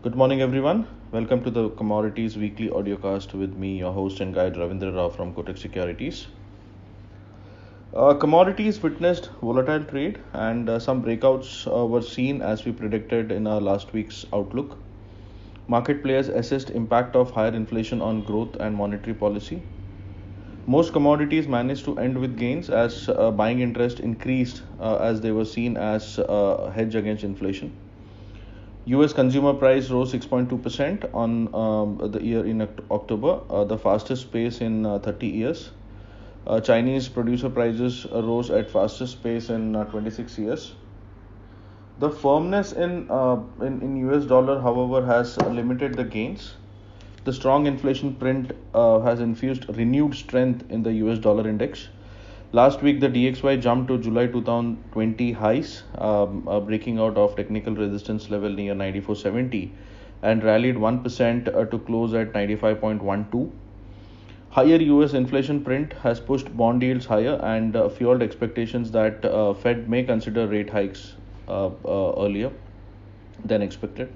Good morning, everyone. Welcome to the Commodities Weekly Audiocast with me, your host and guide Ravindra Rao from Kotak Securities. Commodities witnessed volatile trade and some breakouts were seen as we predicted in our last week's outlook. Market players assessed impact of higher inflation on growth and monetary policy. Most commodities managed to end with gains as buying interest increased as they were seen as a hedge against inflation. US consumer price rose 6.2% on the year in October, the fastest pace in 30 years. Chinese producer prices rose at fastest pace in 26 years. The firmness in US dollar, however, has limited the gains. The strong inflation print has infused renewed strength in the US dollar index. Last week, the DXY jumped to July 2020 highs, breaking out of technical resistance level near 94.70 and rallied 1% to close at 95.12. Higher US inflation print has pushed bond yields higher and fueled expectations that Fed may consider rate hikes earlier than expected.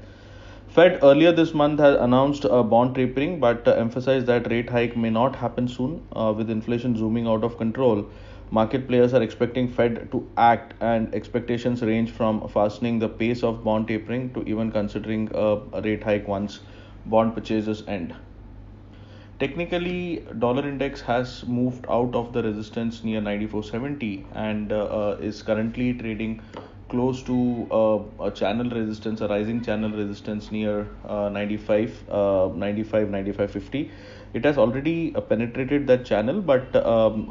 Fed earlier this month has announced bond tapering but emphasized that rate hike may not happen soon. With inflation zooming out of control, market players are expecting Fed to act, and expectations range from fastening the pace of bond tapering to even considering a rate hike once bond purchases end. Technically, dollar index has moved out of the resistance near 94.70 and is currently trading close to a channel resistance, a rising channel resistance near 95, 95.50. It has already penetrated that channel, but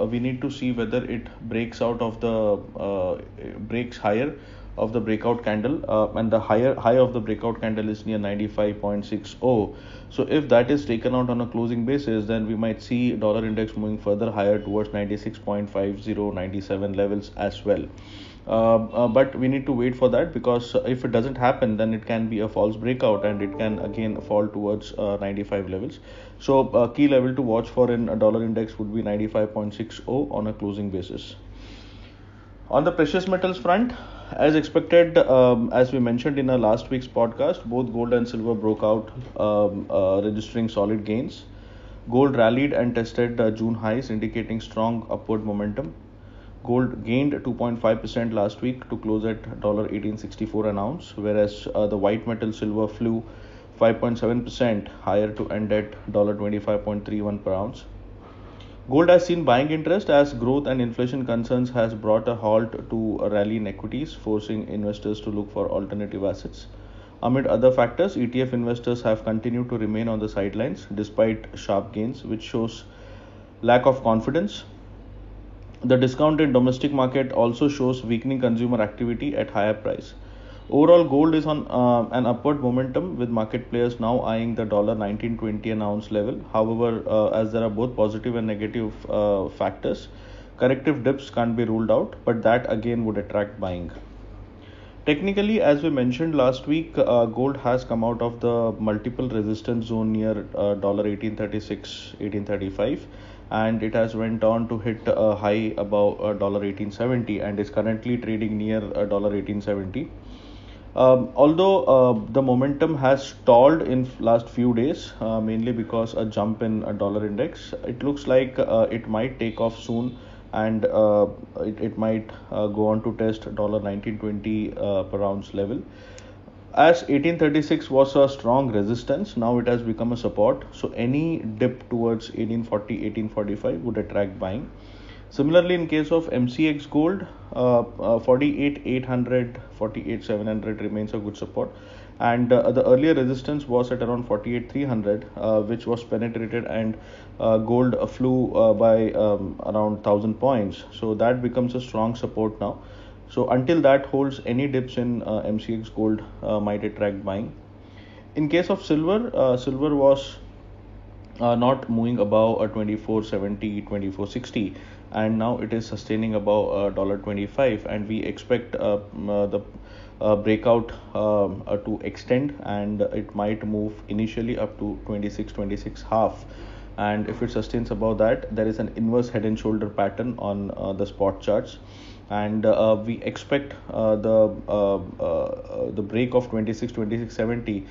we need to see whether it breaks out of the breaks higher of the breakout candle, and the high of the breakout candle is near 95.60. So if that is taken out on a closing basis, then we might see dollar index moving further higher towards 96.50, 97 levels as well. But we need to wait for that, because if it doesn't happen, then it can be a false breakout and it can again fall towards 95 levels. So key level to watch for in a dollar index would be 95.60 on a closing basis. On the precious metals front, as expected, as we mentioned in our last week's podcast, both gold and silver broke out, registering solid gains. Gold rallied and tested June highs, indicating strong upward momentum. Gold gained 2.5% last week to close at $18.64 an ounce, whereas the white metal silver flew 5.7% higher to end at $25.31 per ounce. Gold has seen buying interest as growth and inflation concerns has brought a halt to a rally in equities, forcing investors to look for alternative assets. Amid other factors, ETF investors have continued to remain on the sidelines despite sharp gains, which shows lack of confidence. The discounted domestic market also shows weakening consumer activity at higher price. Overall, gold is on an upward momentum, with market players now eyeing the $19.20 an ounce level. However, as there are both positive and negative factors, corrective dips can't be ruled out, but that again would attract buying. Technically, as we mentioned last week, gold has come out of the multiple resistance zone near $18.36, $18.35, and it has went on to hit a high above $18.70 and is currently trading near $18.70. Although the momentum has stalled in last few days, mainly because a jump in a dollar index, it looks like it might take off soon, and it might go on to test $19.20 per ounce level. As 1836 was a strong resistance, now it has become a support. So any dip towards 1840, 1845 would attract buying. Similarly, in case of MCX gold, 48,800, 48,700 remains a good support. And the earlier resistance was at around 48,300, which was penetrated, and gold flew by around 1,000 points. So that becomes a strong support now. So until that holds, any dips in MCX gold might attract buying. In case of silver, silver was not moving above a 24.70, 24.60, and now it is sustaining above $25, and we expect the breakout to extend, and it might move initially up to 26 half, and if it sustains above that, there is an inverse head and shoulder pattern on the spot charts. and we expect the break of 2670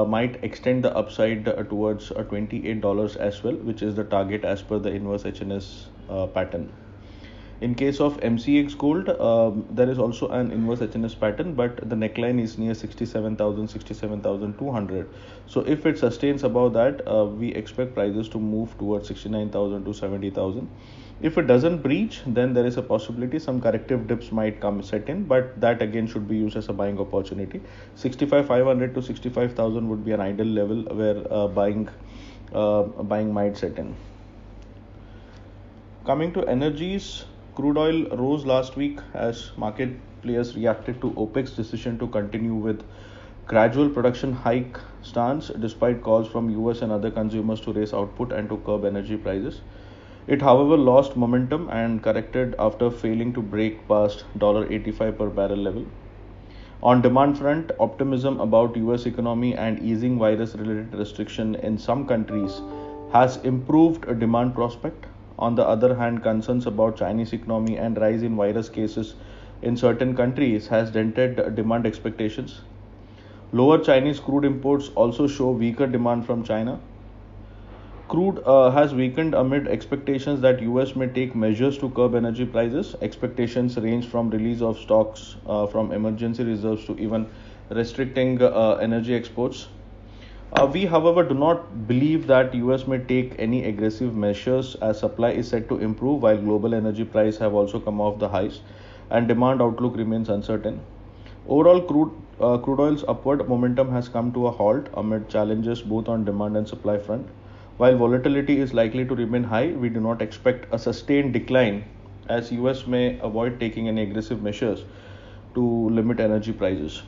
might extend the upside towards $28 as well, which is the target as per the inverse HNS pattern. In case of MCX gold, there is also an inverse HNS pattern, but the neckline is near 67,000, 67,200. So if it sustains above that, we expect prices to move towards 69,000 to 70,000. If it doesn't breach, then there is a possibility some corrective dips might come set in, but that again should be used as a buying opportunity. 65,500 to 65,000 would be an ideal level where buying might set in. Coming to energies, crude oil rose last week as market players reacted to OPEC's decision to continue with gradual production hike stance despite calls from US and other consumers to raise output and to curb energy prices. It, however, lost momentum and corrected after failing to break past $85 per barrel level. On demand front, optimism about US economy and easing virus-related restriction in some countries has improved a demand prospect. On the other hand, concerns about Chinese economy and rise in virus cases in certain countries has dented demand expectations. Lower Chinese crude imports also show weaker demand from China. Crude has weakened amid expectations that US may take measures to curb energy prices. Expectations range from release of stocks from emergency reserves to even restricting energy exports. We, however, do not believe that US may take any aggressive measures as supply is set to improve while global energy prices have also come off the highs and demand outlook remains uncertain. Overall, crude oil's upward momentum has come to a halt amid challenges both on demand and supply front. While volatility is likely to remain high, we do not expect a sustained decline as US may avoid taking any aggressive measures to limit energy prices.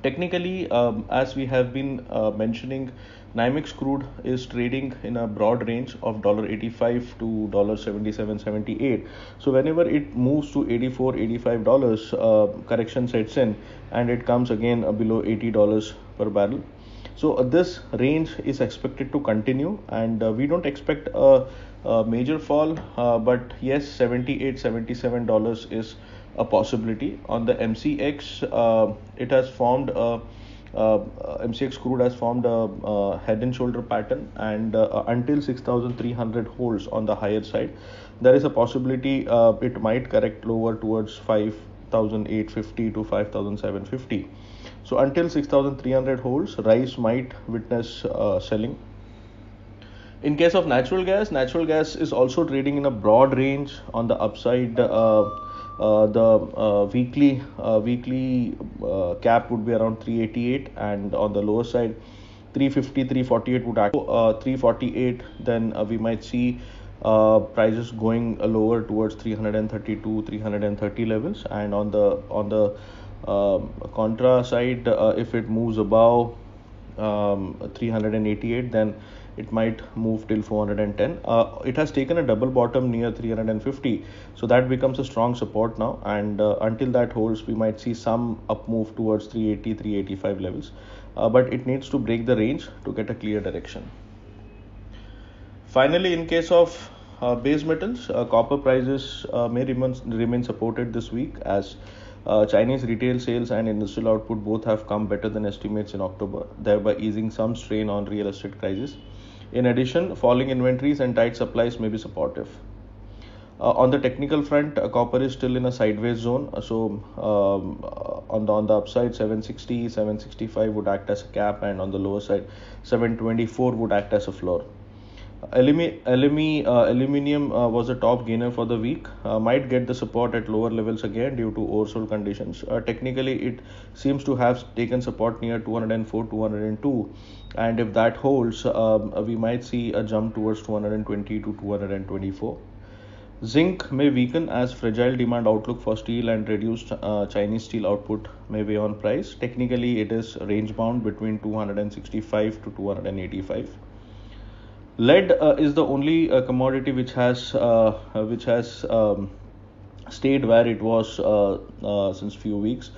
Technically, as we have been mentioning, NYMEX crude is trading in a broad range of $85 to $77.78. So whenever it moves to $84, $85, correction sets in and it comes again below $80 per barrel. So this range is expected to continue, and we don't expect a major fall, but yes, $78-$77 is a possibility. On the MCX, it has formed MCX crude has formed a head and shoulder pattern, and until 6,300 holds on the higher side, there is a possibility it might correct lower towards 5,850 to 5,750. So until 6,300 holds, rise might witness selling. In case of natural gas is also trading in a broad range. On the upside, the weekly cap would be around 388, and on the lower side, 350, 348 would act. 348, then we might see prices going lower towards 332, 330 levels, and on the contra side, if it moves above 388, then it might move till 410. It has taken a double bottom near 350, so that becomes a strong support now, and until that holds, we might see some up move towards 380, 385 levels, but it needs to break the range to get a clear direction. Finally, in case of base metals, copper prices may remain supported this week as Chinese retail sales and industrial output both have come better than estimates in October, thereby easing some strain on real estate prices. In addition, falling inventories and tight supplies may be supportive. On the technical front, copper is still in a sideways zone. So on the upside, 760, 765 would act as a cap, and on the lower side, 724 would act as a floor. Aluminium was the top gainer for the week, might get the support at lower levels again due to oversold conditions. Technically, it seems to have taken support near 204, 202, and if that holds, we might see a jump towards 220 to 224. Zinc may weaken as fragile demand outlook for steel and reduced Chinese steel output may weigh on price. Technically, it is range bound between 265 to 285. Lead is the only commodity which has stayed where it was since few weeks,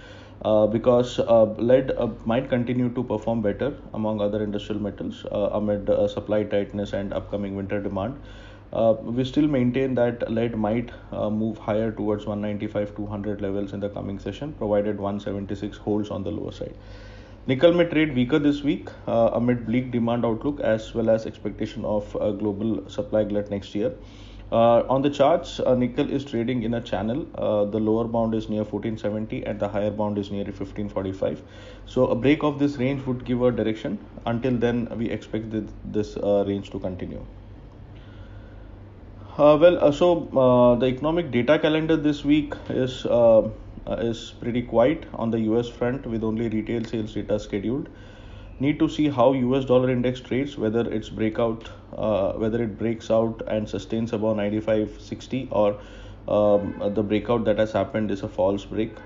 because lead might continue to perform better among other industrial metals amid supply tightness and upcoming winter demand. We still maintain that lead might move higher towards 195-200 levels in the coming session, provided 176 holds on the lower side. Nickel may trade weaker this week amid bleak demand outlook as well as expectation of global supply glut next year. On the charts, nickel is trading in a channel. The lower bound is near 1470 and the higher bound is near 1545. So a break of this range would give a direction. Until then, we expect this range to continue. The economic data calendar this week is pretty quiet on the US front with only retail sales data scheduled. Need to see how US dollar index trades, whether whether it breaks out and sustains above 95.60 or the breakout that has happened is a false break.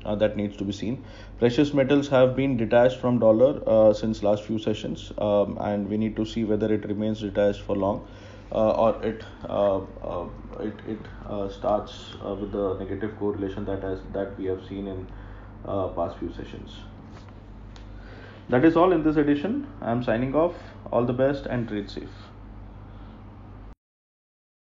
That needs to be seen. Precious metals have been detached from dollar since last few sessions, and we need to see whether it remains detached for long or it starts with the negative correlation that we have seen in past few sessions. That is all in this edition. I am signing off. All the best and trade safe.